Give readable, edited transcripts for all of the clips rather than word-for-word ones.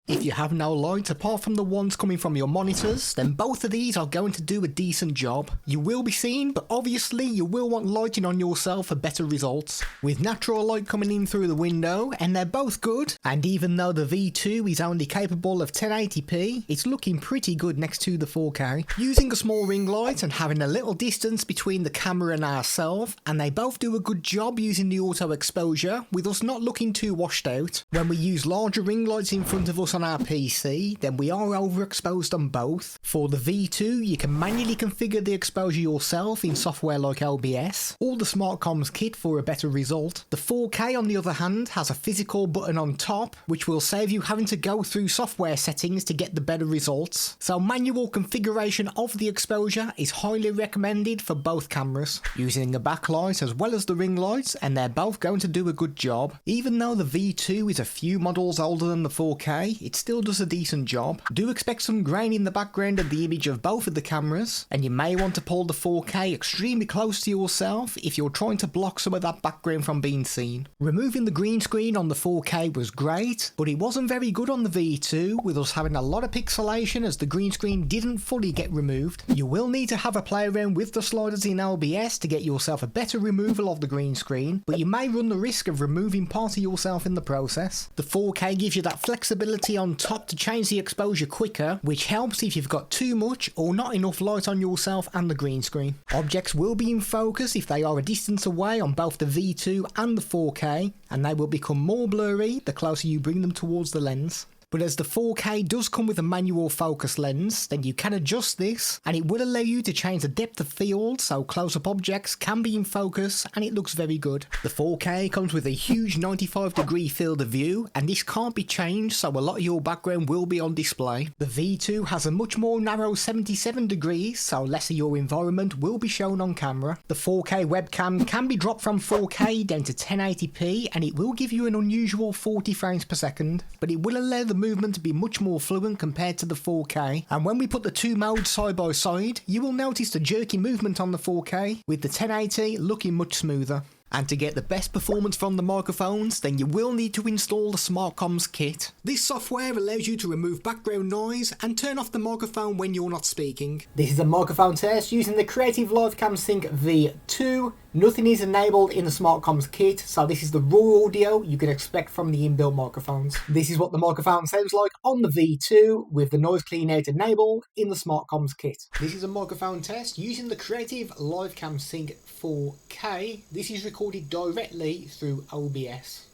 If you have no light apart from the ones coming from your monitors, then both of these are going to do a decent job. You will be seen, but obviously you will want lighting on yourself for better results. With natural light coming in through the window, and they're both good, and even though the V2 is only capable of 1080p, it's looking pretty good next to the 4K. Using a small ring light and having a little distance between the camera and ourselves, and they both do a good job using the auto exposure, with us not looking too washed out. When we use larger ring lights in front of us on our PC, then we are overexposed on both. For the V2, you can manually configure the exposure yourself in software like OBS, or the SmartComms kit for a better result. The 4K on the other hand has a physical button on top, which will save you having to go through software settings to get the better results. So manual configuration of the exposure is highly recommended for both cameras, using a backlight as well as the ring lights, and they're both going to do a good job. Even though the V2 is a few models older than the 4K, it still does a decent job. Do expect some grain in the background of the image of both of the cameras, and you may want to pull the 4K extremely close to yourself if you're trying to block some of that background from being seen. Removing the green screen on the 4K was great, but it wasn't very good on the V2, with us having a lot of pixelation as the green screen didn't fully get removed. You will need to have a play around with the sliders in OBS to get yourself a better removal of the green screen, but you may run the risk of removing part of yourself in the process. The 4K gives you that flexibility on top to change the exposure quicker, which helps if you've got too much or not enough light on yourself and the green screen. Objects will be in focus if they are a distance away on both the V2 and the 4K, and they will become more blurry the closer you bring them towards the lens. But as the 4K does come with a manual focus lens, then you can adjust this, and it will allow you to change the depth of field so close-up objects can be in focus and it looks very good. The 4K comes with a huge 95-degree field of view, and this can't be changed, so a lot of your background will be on display. The V2 has a much more narrow 77 degrees, so less of your environment will be shown on camera. The 4K webcam can be dropped from 4K down to 1080p, and it will give you an unusual 40 frames per second, but it will allow the movement to be much more fluent compared to the 4K, and when we put the two modes side by side, you will notice the jerky movement on the 4K, with the 1080 looking much smoother. And to get the best performance from the microphones, then you will need to install the SmartComms kit. This software allows you to remove background noise and turn off the microphone when you're not speaking. This is a microphone test using the Creative Livecam Sync V2. Nothing is enabled in the SmartComms kit, so this is the raw audio you can expect from the inbuilt microphones. This is what the microphone sounds like on the V2 with the noise clean out enabled in the SmartComms kit. This is a microphone test using the Creative Livecam Sync 4K. This is recorded directly through OBS.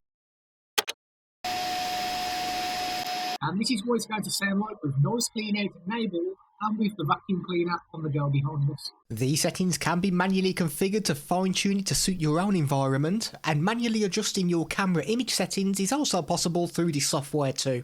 And this is what it's going to sound like with noise clean out enabled and with the vacuum cleaner on the go behind us. These settings can be manually configured to fine-tune it to suit your own environment, and manually adjusting your camera image settings is also possible through this software too.